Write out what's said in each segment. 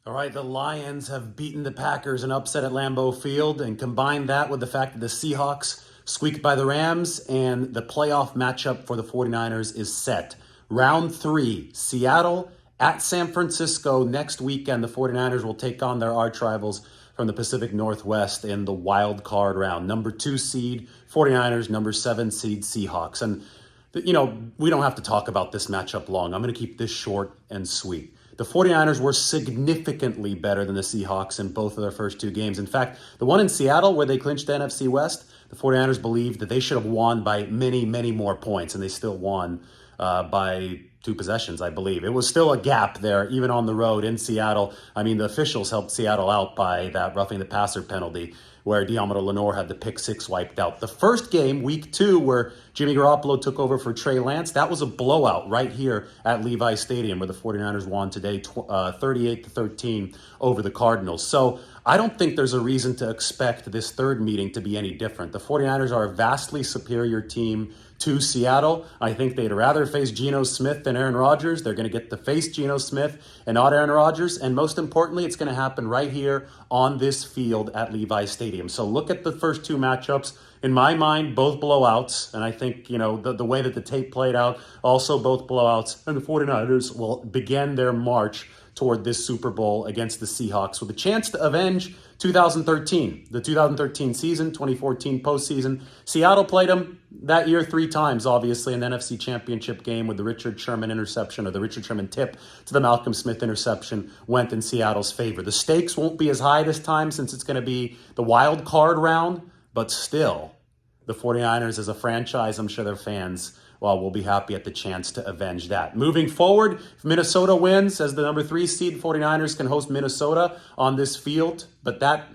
All right, the Lions have beaten the Packers and upset at Lambeau Field, and combine that with the fact that the Seahawks squeaked by the Rams, and the playoff matchup for the 49ers is set. Round 3, Seattle at San Francisco next weekend. The 49ers will take on their arch rivals from the Pacific Northwest in the wild card round. Number 2 seed 49ers, number 7 seed Seahawks. And we don't have to talk about this matchup long. I'm going to keep this short and sweet. The 49ers were significantly better than the Seahawks in both of their first 2 games. In fact, the one in Seattle where they clinched the NFC West, the 49ers believed that they should have won by many, many more points, and they still won by 2 possessions, I believe. It was still a gap there, even on the road in Seattle. I mean, the officials helped Seattle out by that roughing the passer penalty, where Diamond Lenore had the pick 6 wiped out. The first game, week 2, where Jimmy Garoppolo took over for Trey Lance, that was a blowout right here at Levi Stadium, where the 49ers won today 38-13 over the Cardinals. So I don't think there's a reason to expect this third meeting to be any different. The 49ers are a vastly superior team to Seattle. I think they'd rather face Geno Smith than Aaron Rodgers. They're going to get to face Geno Smith and not Aaron Rodgers. And most importantly, it's going to happen right here on this field at Levi Stadium. So look at the first 2 matchups. In my mind, both blowouts. And I think, the way that the tape played out, also both blowouts. And the 49ers will begin their march toward this Super Bowl against the Seahawks with a chance to avenge 2013, the 2013 season, 2014 postseason. Seattle played them that year 3 times, obviously, in the NFC Championship game with the Richard Sherman interception, or the Richard Sherman tip to the Malcolm Smith interception went in Seattle's favor. The stakes won't be as high this time since it's going to be the wild card round, but still, the 49ers as a franchise, I'm sure their fans will be happy at the chance to avenge that. Moving forward, if Minnesota wins as the number 3 seed, 49ers can host Minnesota on this field. But that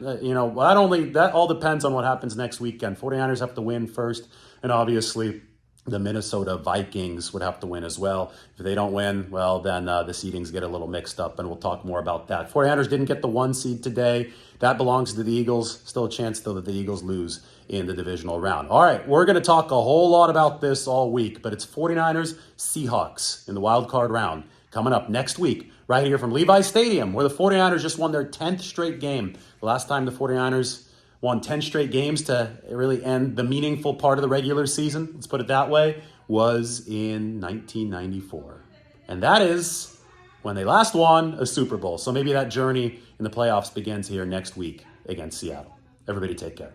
all depends on what happens next weekend. 49ers have to win first, and obviously the Minnesota Vikings would have to win as well. If they don't win, then the seedings get a little mixed up, and we'll talk more about that. 49ers didn't get the 1 seed today. That belongs to the Eagles. Still a chance, though, that the Eagles lose in the divisional round. All right, we're going to talk a whole lot about this all week, but it's 49ers Seahawks in the wild card round coming up next week right here from Levi Stadium, where the 49ers just won their 10th straight game. The last time the 49ers won 10 straight games to really end the meaningful part of the regular season, let's put it that way, was in 1994. And that is when they last won a Super Bowl. So maybe that journey in the playoffs begins here next week against Seattle. Everybody take care.